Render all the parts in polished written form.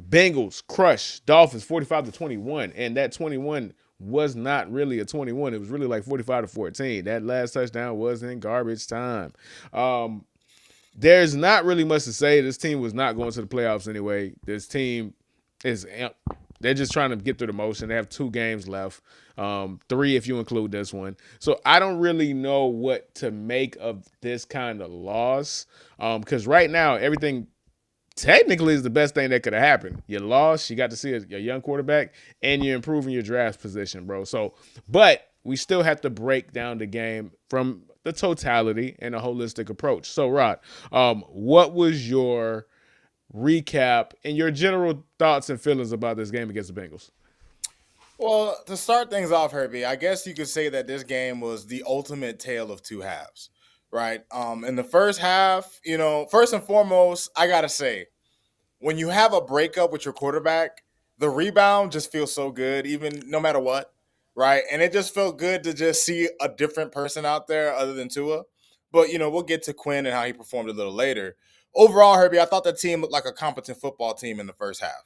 Bengals crush Dolphins 45-21, and that 21 was not really a 21. It was really like 45-14. That last touchdown was in garbage time. Um, there's not really much to say. This team was not going to the playoffs anyway. This team is they're just trying to get through the motion. They have 2 games left, 3 if you include this one. So I don't really know what to make of this kind of loss because right now everything technically is the best thing that could have happened. You lost, you got to see a young quarterback, and you're improving your draft position, bro. So, but we still have to break down the game from the totality and a holistic approach. So, Rod, what was your recap and your general thoughts and feelings about this game against the Bengals? Well, to start things off, Herbie, I guess you could say that this game was the ultimate tale of two halves, right? In the first half, first and foremost, I gotta say, when you have a breakup with your quarterback, the rebound just feels so good, even no matter what, right? And it just felt good to just see a different person out there other than Tua. But we'll get to Quinn and how he performed a little later. Overall, Herbie, I thought the team looked like a competent football team in the first half.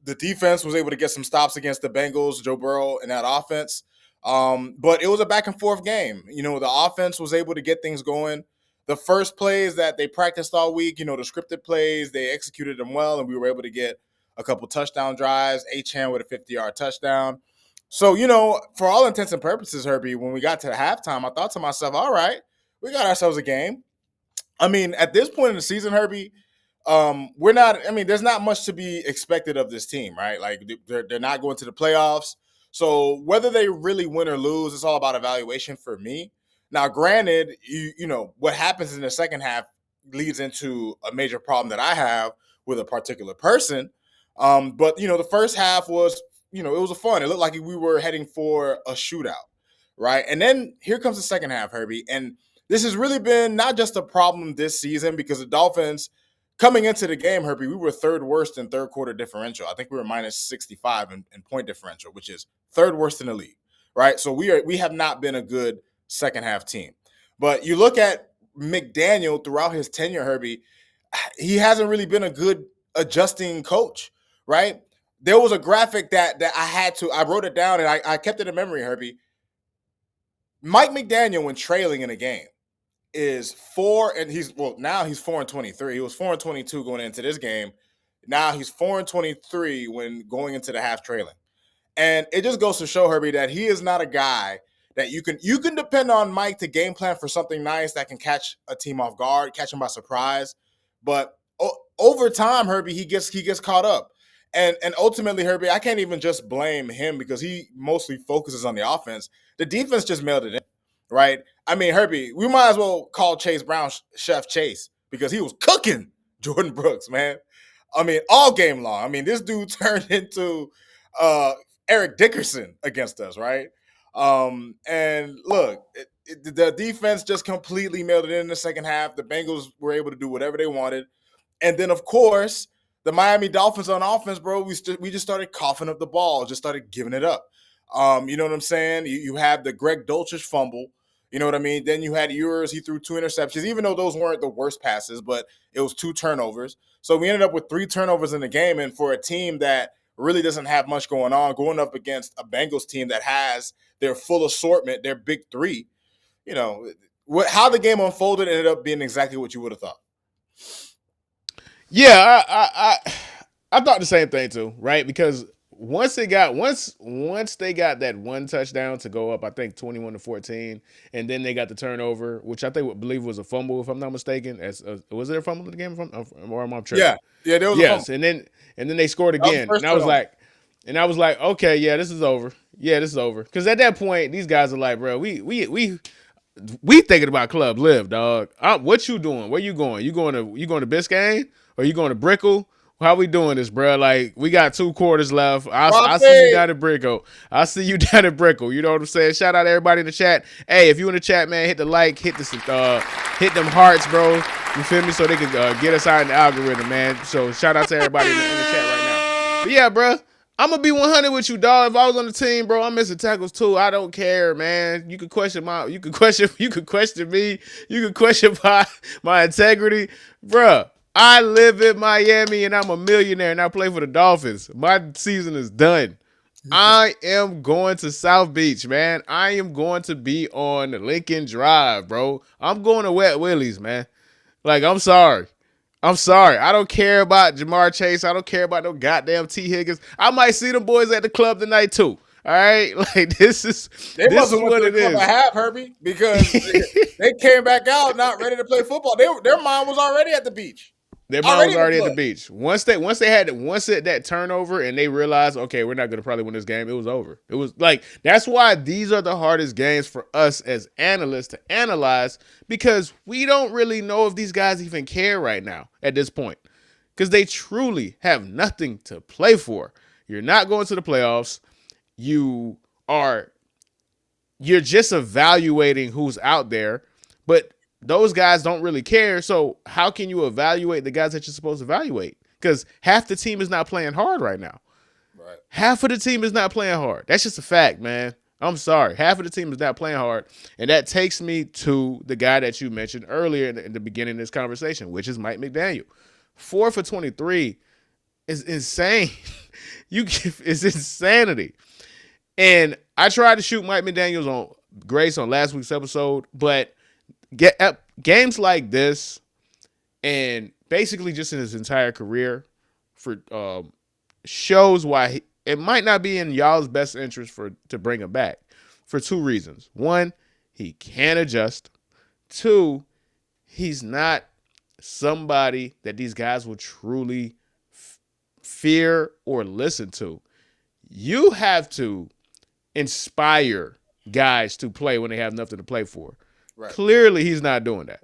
The defense was able to get some stops against the Bengals, Joe Burrow, and that offense. But it was a back and forth game. The offense was able to get things going. The first plays that they practiced all week, the scripted plays, they executed them well, and we were able to get a couple touchdown drives. Chan with a 50-yard touchdown. So, for all intents and purposes, Herbie, when we got to halftime, I thought to myself, all right, we got ourselves a game. I mean, at this point in the season, Herbie, we're not. I mean, there's not much to be expected of this team, right? Like they're not going to the playoffs. So whether they really win or lose, it's all about evaluation for me. Now, granted, what happens in the second half leads into a major problem that I have with a particular person. But the first half was, it was a fun. It looked like we were heading for a shootout, right? And then here comes the second half, Herbie, and this has really been not just a problem this season because the Dolphins coming into the game, Herbie, we were third worst in third quarter differential. I think we were minus 65 in point differential, which is third worst in the league, right? So we have not been a good second half team. But you look at McDaniel throughout his tenure, Herbie, he hasn't really been a good adjusting coach, right? There was a graphic that I wrote it down and I kept it in memory, Herbie. Mike McDaniel, when trailing in a game, is now he's 4-23. He was 4-22 going into this game. Now he's 4-23 when going into the half trailing. And it just goes to show, Herbie, that he is not a guy that you can depend on Mike to game plan for something nice that can catch a team off guard, catch them by surprise. But over time, Herbie, he gets caught up. And ultimately, Herbie, I can't even just blame him because he mostly focuses on the offense. The defense just mailed it in, right? I mean, Herbie, we might as well call Chase Brown Chef Chase because he was cooking Jordan Brooks, man. I mean, all game long. I mean, this dude turned into Eric Dickerson against us, right? And look, the defense just completely mailed it in the second half. The Bengals were able to do whatever they wanted. And then, of course, the Miami Dolphins on offense, bro, we just started coughing up the ball, just started giving it up. You know what I'm saying? You had the Greg Dulcich fumble. You know what I mean? Then you had Ewers. He threw 2 interceptions, even though those weren't the worst passes, but it was 2 turnovers. So we ended up with 3 turnovers in the game. And for a team that really doesn't have much going on, going up against a Bengals team that has their full assortment, their big 3, how the game unfolded ended up being exactly what you would have thought. Yeah, I thought the same thing too, right? Because once they got that one touchdown to go up, I think 21-14, and then they got the turnover, which I believe was a fumble, if I'm not mistaken. Was there a fumble in the game, or am I tripping? Yeah, there was a Yes, fumble. and then they scored That was the again, first turnover. and I was like, okay, yeah, this is over. Yeah, this is over. Because at that point, these guys are like, bro, we thinking about Club Live, dog. What you doing? Where you going? You going to Biscayne or you going to Brickell? How we doing this, bro? Like, we got 2 quarters left. I see you Rafi. down at Brickell. I see you down at Brickell. You know what I'm saying? Shout out to everybody in the chat. Hey, if you in the chat, man, hit the like, hit them hearts, bro. You feel me? So they can get us out in the algorithm, man. So shout out to everybody in the chat right now. But yeah, bro. I'm gonna be 100 with you, dog. If I was on the team, bro, I'm missing tackles too. I don't care, man. You could question me. You could question my integrity, bro. I live in Miami and I'm a millionaire and I play for the Dolphins. My season is done. I am going to South Beach, man. I am going to be on Lincoln Drive, bro. I'm going to Wet Willie's, man. Like, I'm sorry. I'm sorry. I don't care about Jamar Chase. I don't care about no goddamn T. Higgins. I might see them boys at the club tonight too. All right, like this is They this must have is went to what the it club is. at half, Herbie, because they came back out not ready to play football. Their mind was already at the beach, Their mind already was in the already at the club. beach. Once that turnover and they realized, okay, we're not gonna probably win this game, it was over. It was like that's why these are the hardest games for us as analysts to analyze because we don't really know if these guys even care right now at this point. Because they truly have nothing to play for. You're not going to the playoffs. You are you're just evaluating who's out there, but those guys don't really care. So how can you evaluate the guys that you're supposed to evaluate? Because half the team is not playing hard right now. Right. Half of the team is not playing hard. That's just a fact, man. I'm sorry. Half of the team is not playing hard. And that takes me to the guy that you mentioned earlier in the beginning of this conversation, which is Mike McDaniel. 4 for 23 is insane. It's insanity. And I tried to shoot Mike McDaniels on Grace on last week's episode, but games like this, and basically just in his entire career, for shows why it might not be in y'all's best interest to bring him back for two reasons. One, he can't adjust. Two, he's not somebody that these guys will truly fear or listen to. You have to inspire guys to play when they have nothing to play for. Right. Clearly, he's not doing that.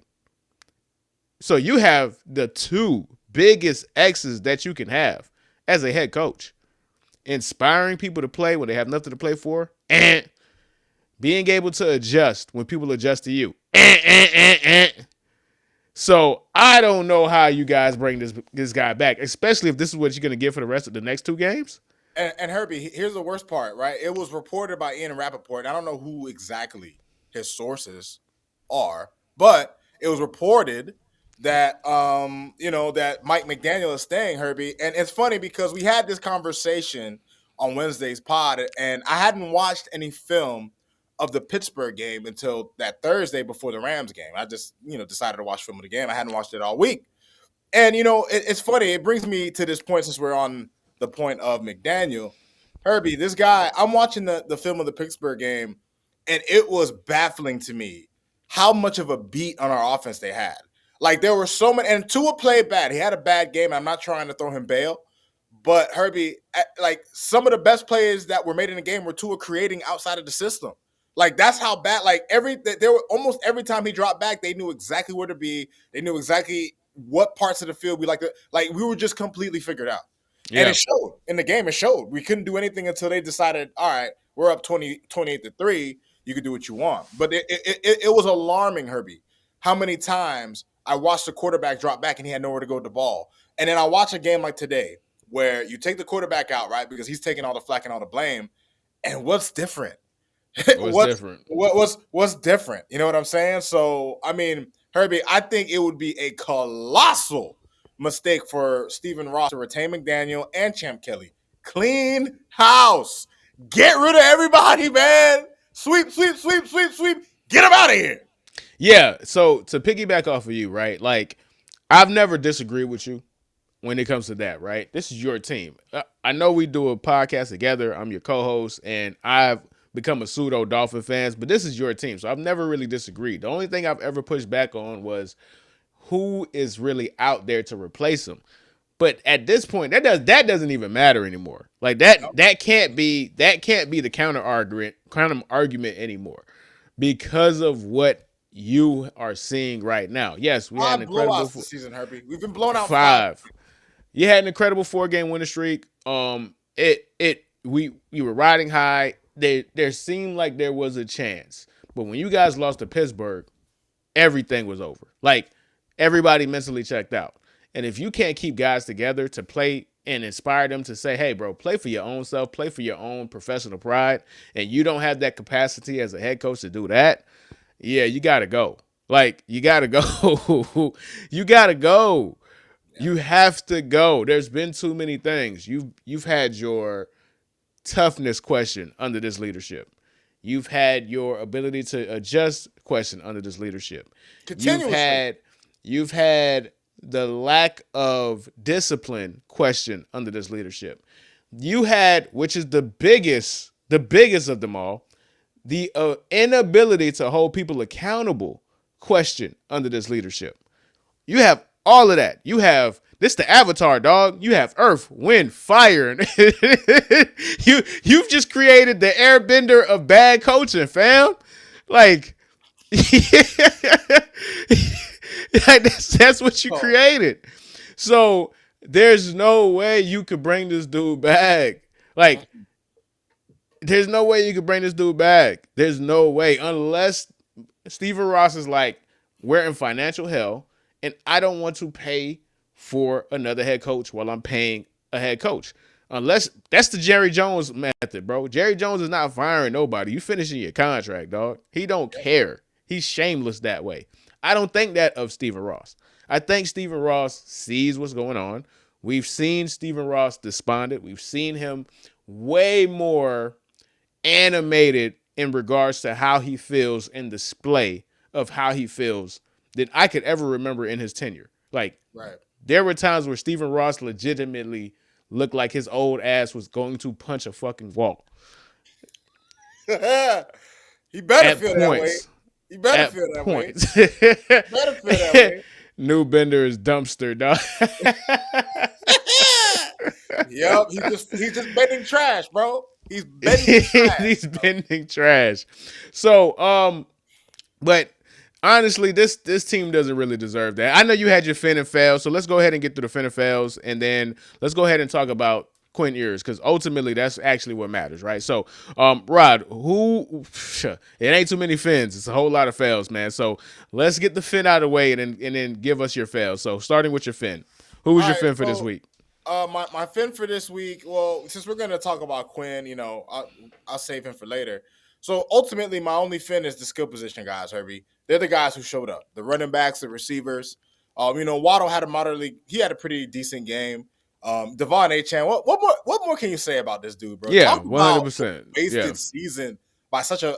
So you have the two biggest X's that you can have as a head coach. Inspiring people to play when they have nothing to play for, and being able to adjust when people adjust to you. So I don't know how you guys bring this guy back, especially if this is what you're going to get for the rest of the next two games. And Herbie, here's the worst part, right? It was reported by Ian Rappaport. I don't know who exactly his sources are, but it was reported that that Mike McDaniel is staying, Herbie. And it's funny because we had this conversation on Wednesday's pod, and I hadn't watched any film of the Pittsburgh game until that Thursday before the Rams game. I just decided to watch film of the game. I hadn't watched it all week. And it's funny. It brings me to this point since we're on the point of McDaniel. Herbie, this guy, I'm watching the film of the Pittsburgh game, and it was baffling to me how much of a beat on our offense they had. Like there were so many, and Tua played bad. He had a bad game. I'm not trying to throw him bail, but Herbie, like some of the best plays that were made in the game were Tua creating outside of the system. Like that's how bad. Like there were almost every time he dropped back, they knew exactly where to be. They knew exactly what parts of the field we like to. Like we were just completely figured out, and Yeah. it showed in the game. It showed we couldn't do anything until they decided. All right, we're up 28-3. You can do what you want, but it was alarming, Herbie. How many times I watched the quarterback drop back and he had nowhere to go with the ball, and then I watch a game like today where you take the quarterback out, right, because he's taking all the flack and all the blame, and what's different? It was what's different. what's different? You know what I'm saying? So I mean, Herbie, I think it would be a colossal mistake for Stephen Ross to retain McDaniel and Champ Kelly. Clean house. Get rid of everybody, man. Sweep, sweep, sweep, sweep, sweep. Get them out of here. Yeah. So to piggyback off of you, right? Like, I've never disagreed with you when it comes to that, right? This is your team. I know we do a podcast together. I'm your co-host, and I've become a pseudo Dolphin fans, but this is your team, so I've never really disagreed. The only thing I've ever pushed back on was who is really out there to replace him. But at this point, that doesn't even matter anymore. Like that can't be the counter argument anymore because of what you are seing right now. Yes, we had an Five incredible blowouts this season, Herbie. We've been blown out five. five. You had an incredible 4-game winning streak. We were riding high. There seemed like there was a chance, but when you guys lost to Pittsburgh, everything was over. Like everybody mentally checked out. And if you can't keep guys together to play and inspire them to say, hey, bro, play for your own self, play for your own professional pride, and you don't have that capacity as a head coach to do that, yeah, you got to go. Like, you got to go. You got to go. Yeah. You have to go. There's been too many things. You've had your toughness question under this leadership. You've had your ability to adjust question under this leadership. You've Continuously. had you've had the lack of discipline question under this leadership. You had, which is the biggest of them all, the inability to hold people accountable question under this leadership. You have all of that. You have this the Avatar, dog. You have Earth, Wind, Fire. You've just created the airbender of bad coaching, fam. Like, that's what you Oh, created. So there's no way you could bring this dude back. Like, there's no way you could bring this dude back. There's no way unless Stephen Ross is like, we're in financial hell, and I don't want to pay for another head coach while I'm paying a head coach. Unless that's the Jerry Jones method, bro. Jerry Jones is not firing nobody. You finishing your contract, dog. He don't care. He's shameless that way. I don't think that of Stephen Ross. I think Stephen Ross sees what's going on. We've seen Stephen Ross despondent. We've seen him way more animated in regards to how he feels and display of how he feels than I could ever remember in his tenure. Like, right. there were times where Stephen Ross legitimately looked like his old ass was going to punch a fucking wall. He better At feel that way. points. He better At feel that way. points. Better feel that way. New Bender is dumpster, dog. Yep, he's just bending trash, bro. He's bending trash. He's bending trash. So, but honestly, this team doesn't really deserve that. I know you had your fin and fail, so let's go ahead and get through the fin and fails, and then let's go ahead and talk about Quinn Ewers, because ultimately that's actually what matters, right? So, Rod, who it ain't too many fins. It's a whole lot of fails, man. So let's get the fin out of the way and then give us your fails. So starting with your fin. Who was All your right, fin for this so week? my fin for this week. Well, since we're gonna talk about Quinn, I'll save him for later. So ultimately, my only fin is the skill position guys, Herbie. They're the guys who showed up. The running backs, the receivers. Waddle had he had a pretty decent game. Devon Achan, what more can you say about this dude, bro? Yeah, Talk about a 100%. Yeah. wasted season by such a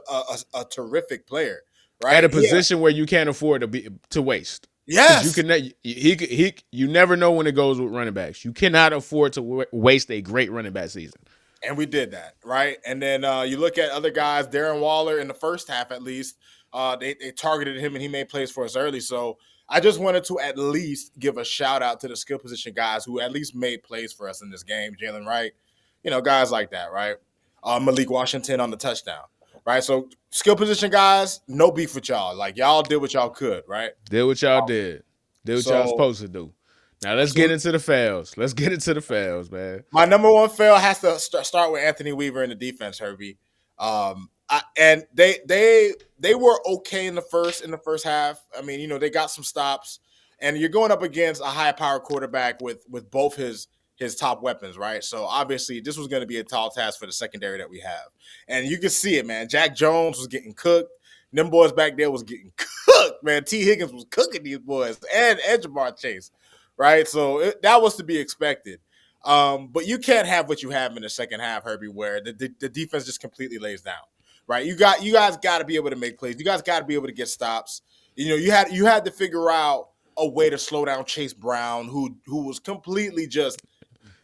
terrific player, At a right? Yeah. position where you can't afford to waste, because you Yes. can you never know when it goes with running backs. You cannot afford to waste a great running back season. And we did that, right? And then you look at other guys, Darren Waller in the first half at least, they targeted him and he made plays for us early. So I just wanted to at least give a shout out to the skill position guys who at least made plays for us in this game. Jalen Wright, guys like that, right? Malik Washington on the touchdown, right? So skill position guys, no beef with y'all. Like y'all did what y'all could, right? Did what y'all did. Did what y'all So, supposed to do. Now let's so get into the fails. Let's get into the fails, man. my number one fail has to start with Anthony Weaver in the defense, Herbie. And they were okay in the first half. I mean, they got some stops, and you're going up against a high power quarterback with both his top weapons, right? So obviously, this was going to be a tall task for the secondary that we have, and you can see it, man. Jack Jones was getting cooked. Them boys back there was getting cooked, man. T. Higgins was cooking these boys, and Jamar Chase, right? So that was to be expected. But you can't have what you have in the second half, Herbie, where the defense just completely lays down. Right? You guys got to be able to make plays. You guys got to be able to get stops. You had to figure out a way to slow down Chase Brown, who was completely just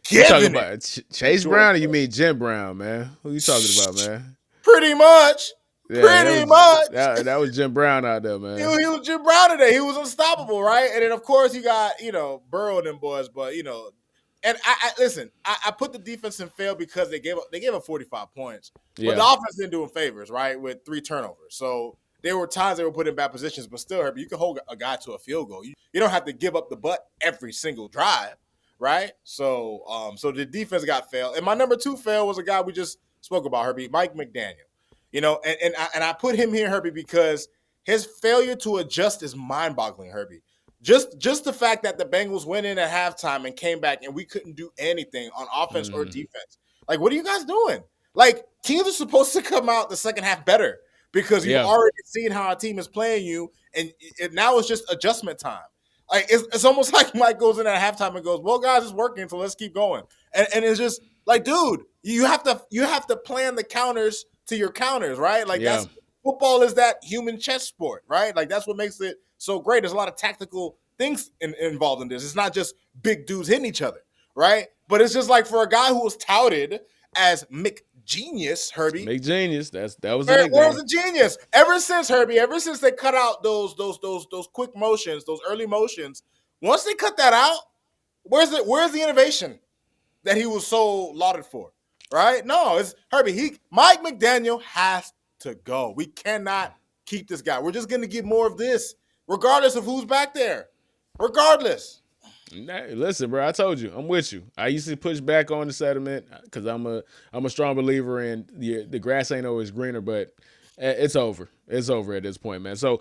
You talking giving it about to Chase Jordan. Brown, or you mean Jim Brown, man? Who you talking about, man? Pretty much. Yeah, that Pretty was much. that was Jim Brown out there, He, man. was- he was Jim Brown today. He was unstoppable, right? And then of course you got Burrow and them boys, but and I listen. I put the defense in fail because they gave up 45 points, but the Yeah. offense didn't do them favors, right? With 3 turnovers, so there were times they were put in bad positions, but still, Herbie, you can hold a guy to a field goal. You don't have to give up the butt every single drive, right? So the defense got failed, and my number two fail was a guy we just spoke about, Herbie, Mike McDaniel. And I put him here, Herbie, because his failure to adjust is mind-boggling, Herbie. Just the fact that the Bengals went in at halftime and came back and we couldn't do anything on offense or Mm, defense. Like, what are you guys doing? Like, teams are supposed to come out the second half better because you've yeah. already seen how our team is playing you, and now it's just adjustment time. Like it's almost like Mike goes in at halftime and goes, "Well, guys, it's working, so let's keep going." And it's just like, dude, you have to plan the counters to your counters, right? Like Yeah. that's football is that human chess sport, right? Like that's what makes it so great. There's a lot of tactical things involved in this. It's not just big dudes hitting each other, right? But it's just like for a guy who was touted as McGenius, Herbie. McGenius. That was the Where's nickname. the genius? Ever since Herbie, ever since they cut out those quick motions, those early motions, once they cut that out, where's the innovation that he was so lauded for? Right? No, it's Herbie. Mike McDaniel has to go. We cannot keep this guy. We're just gonna get more of this, regardless of who's back there. Regardless. Hey, listen, bro. I told you, I'm with you. I used to push back on the sentiment because I'm a strong believer in the grass ain't always greener, but it's over. It's over at this point, man. So